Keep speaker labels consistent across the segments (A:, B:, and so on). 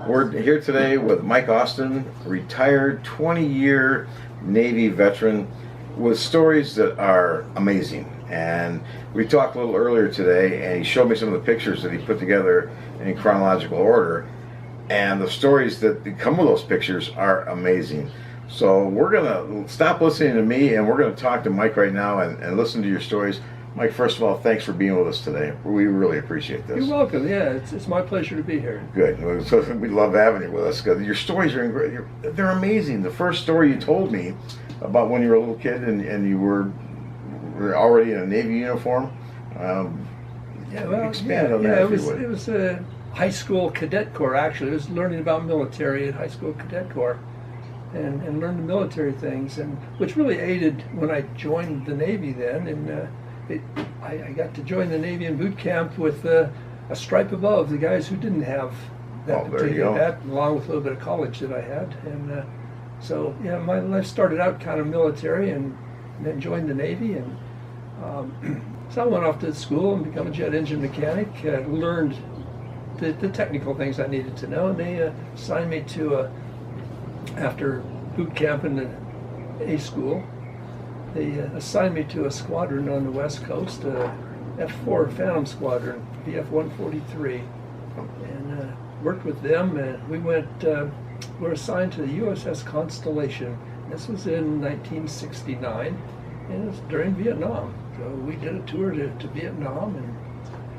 A: We're here today with Mike Austin, retired 20-year Navy veteran with stories that are amazing. And we talked a little earlier today, and he showed me some of the pictures that he put together in chronological order. And the stories that come with those pictures are amazing. So we're going to stop listening to me, and we're going to talk to Mike right now and listen to your stories. Mike, first of all, thanks for being with us today. We really appreciate this.
B: You're welcome. Yeah, it's my pleasure to be here.
A: Good. So we love having you with us because your stories are they're amazing. The first story you told me about when you were a little kid and you were already in a Navy uniform. Expand on that if you would.
B: It was a high school cadet corps, actually. It was learning about military at high school cadet corps and learned the military things, and which really aided when I joined the Navy then. And I got to join the Navy in boot camp with a stripe above the guys who didn't have that particular that, along with a little bit of college that I had. And so, yeah, my life started out kind of military and then joined the Navy. And so I went off to school and became a jet engine mechanic, learned the technical things I needed to know. And they assigned me to, after boot camp in the A school, they assigned me to a squadron on the West Coast, F4 Phantom Squadron, BF 143, and worked with them. And we were assigned to the USS Constellation. This was in 1969, and it was during Vietnam. So we did a tour to Vietnam. And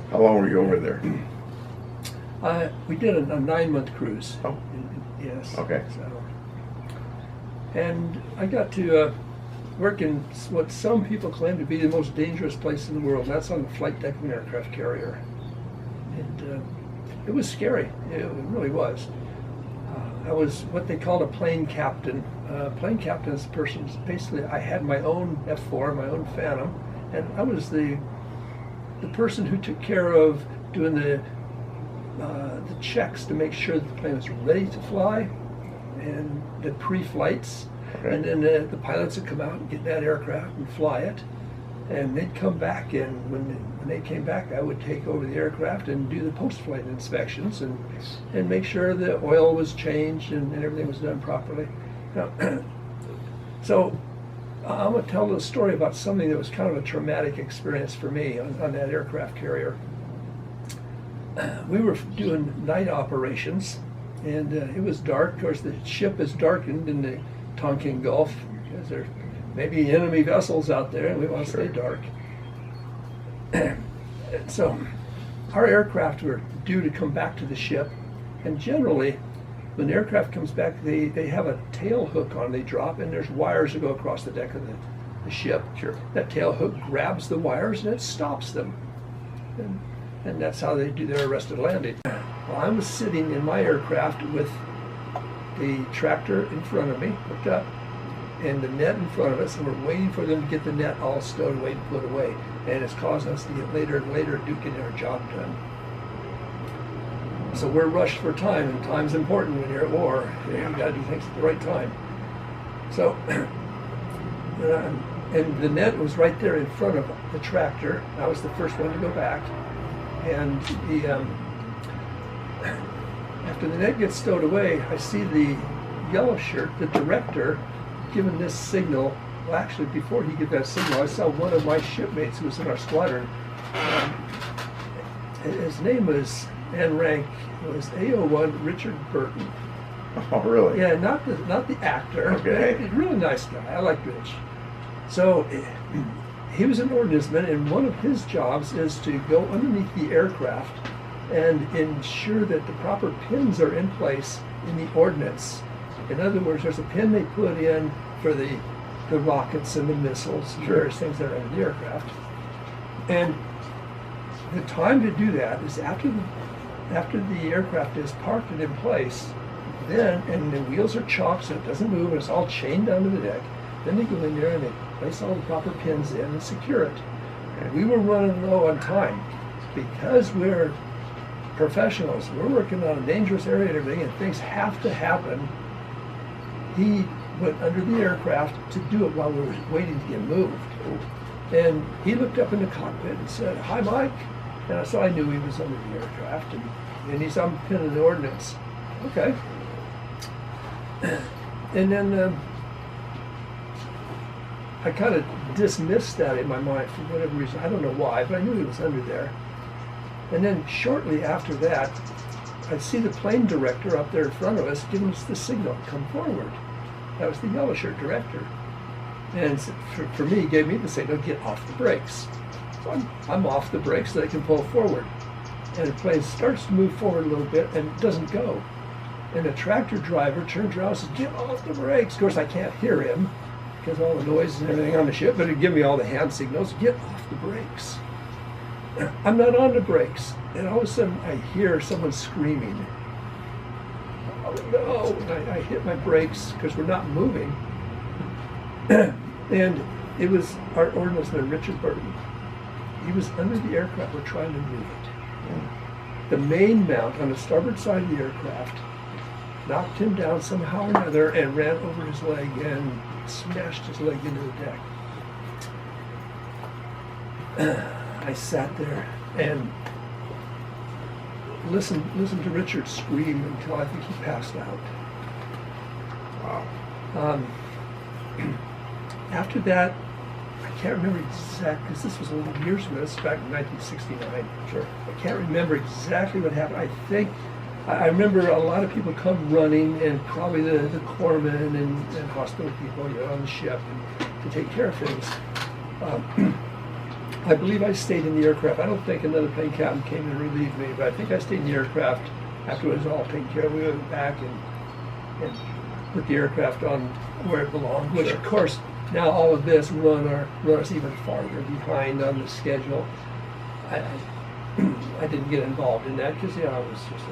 A: how long were you over there?
B: We did a 9-month cruise.
A: Oh.
B: Yes.
A: Okay.
B: So, and I got to work in what some people claim to be the most dangerous place in the world. That's on the flight deck of an aircraft carrier. And it was scary. It really was. I was what they called a plane captain. Plane captain is the person, basically, I had my own F4, my own Phantom, and I was the person who took care of doing the checks to make sure that the plane was ready to fly, and the pre-flights. Okay. And then the pilots would come out and get that aircraft and fly it, and they'd come back, and when they came back, I would take over the aircraft and do the post-flight inspections and make sure the oil was changed and everything was done properly. Now, so I'm going to tell a story about something that was kind of a traumatic experience for me on that aircraft carrier. We were doing night operations, and it was dark. Of course, the ship is darkened in the Tonkin Gulf because there may be enemy vessels out there, and we want to stay dark. So our aircraft were due to come back to the ship, and generally when the aircraft comes back, they have a tail hook on, they drop, and there's wires that go across the deck of the ship.
A: Sure.
B: That tail hook grabs the wires and it stops them. And that's how they do their arrested landing. Well, I was sitting in my aircraft with the tractor in front of me, hooked up, and the net in front of us, and we're waiting for them to get the net all stowed away and put away. And it's causing us to get later and later to get our job done. So we're rushed for time, and time's important when you're at war. You got to do things at the right time. So, and the net was right there in front of the tractor. I was the first one to go back. And after the net gets stowed away, I see the yellow shirt, the director, giving this signal. Well, actually, before he gave that signal, I saw one of my shipmates who was in our squadron. His name was, and rank, it was AO1 Richard Burton.
A: Oh, really?
B: Yeah, not the actor.
A: Okay.
B: He's a really nice guy. I like Rich. So he was an ordnanceman, and one of his jobs is to go underneath the aircraft and ensure that the proper pins are in place in the ordnance. In other words, there's a pin they put in for the rockets and the missiles and various things that are in the aircraft. And the time to do that is after the aircraft is parked and in place, and the wheels are chalked so it doesn't move and it's all chained down to the deck. Then they go in there and they place all the proper pins in and secure it. And we were running low on time because we're professionals. We're working on a dangerous area and everything, and things have to happen. He went under the aircraft to do it while we were waiting to get moved. And he looked up in the cockpit and said, "Hi, Mike." And so I knew he was under the aircraft. And he's, I'm pinning the ordnance. Okay. And then I kind of dismissed that in my mind for whatever reason. I don't know why, but I knew he was under there. And then shortly after that, I see the plane director up there in front of us giving us the signal, come forward. That was the yellow shirt director. And for me, he gave me the signal, get off the brakes. So I'm off the brakes so they can pull forward. And the plane starts to move forward a little bit and it doesn't go. And the tractor driver turns around and says, get off the brakes. Of course, I can't hear him because all the noise and everything on the ship, but he'd give me all the hand signals, get off the brakes. I'm not on the brakes. And all of a sudden, I hear someone screaming. Oh, no. And I hit my brakes because we're not moving. And it was our ordnanceman, Richard Burton. He was under the aircraft. We're trying to move it. The main mount on the starboard side of the aircraft knocked him down somehow or another and ran over his leg and smashed his leg into the deck. I sat there and listened to Richard scream until I think he passed out.
A: Wow.
B: After that, I can't remember exactly, because this was a little years ago, this was back in 1969.
A: Sure.
B: I can't remember exactly what happened. I think, I remember a lot of people come running, and probably the corpsmen and hospital people, on the ship and to take care of things. I believe I stayed in the aircraft. I don't think another plane captain came and relieved me, but I think I stayed in the aircraft after it was all taken care of. We went back and put the aircraft on where it belonged, which
A: Sure.
B: of course, now all of this run us even farther behind on the schedule. I didn't get involved in that because I was just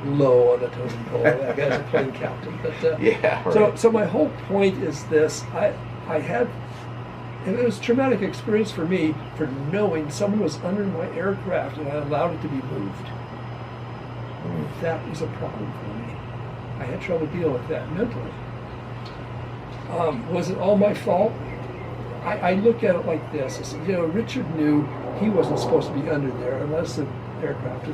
B: low on the totem pole as a plane captain. But
A: Yeah. Right.
B: so my whole point is this: I had. It was a traumatic experience for me for knowing someone was under my aircraft and I allowed it to be moved. That was a problem for me. I had trouble dealing with that mentally. Was it all my fault? I look at it like this. I said, Richard knew he wasn't supposed to be under there unless the aircraft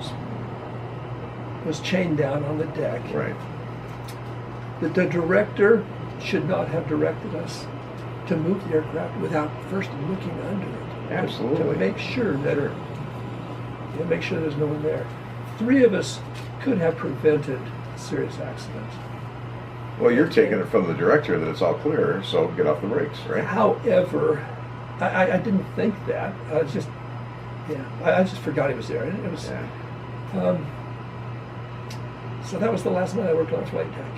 B: was chained down on the deck.
A: Right.
B: The director should not have directed us to move the aircraft without first looking under it.
A: Absolutely.
B: To make sure that make sure there's no one there. 3 of us could have prevented a serious accident.
A: Well, you're taking it from the director that it's all clear, so get off the brakes, right?
B: However, I didn't think that. I was just, I just forgot he was there. It was,
A: Yeah.
B: So that was the last night I worked on a flight deck.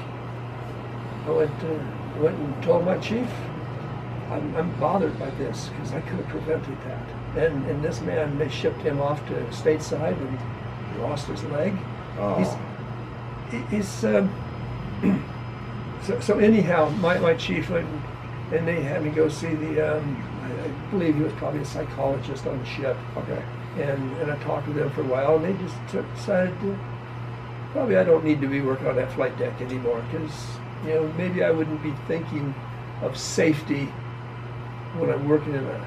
B: I went and told my chief, I'm bothered by this because I could have prevented that. And this man, they shipped him off to stateside and he lost his leg.
A: Oh.
B: He's so anyhow, my chief went and they had me go see the, I believe he was probably a psychologist on the ship.
A: Okay.
B: And I talked to them for a while and they just decided probably I don't need to be working on that flight deck anymore because, maybe I wouldn't be thinking of safety when I'm working in an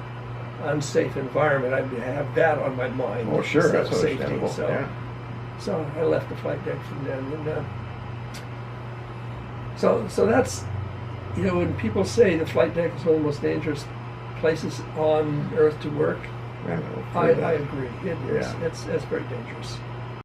B: unsafe environment. I'd have that on my mind.
A: Oh, sure,
B: instead
A: that's
B: of safety.
A: understandable.
B: So I left the flight deck from then. And so that's, when people say the flight deck is one of the most dangerous places on Earth to work,
A: Yeah.
B: I agree. It is.
A: Yeah.
B: It's very dangerous.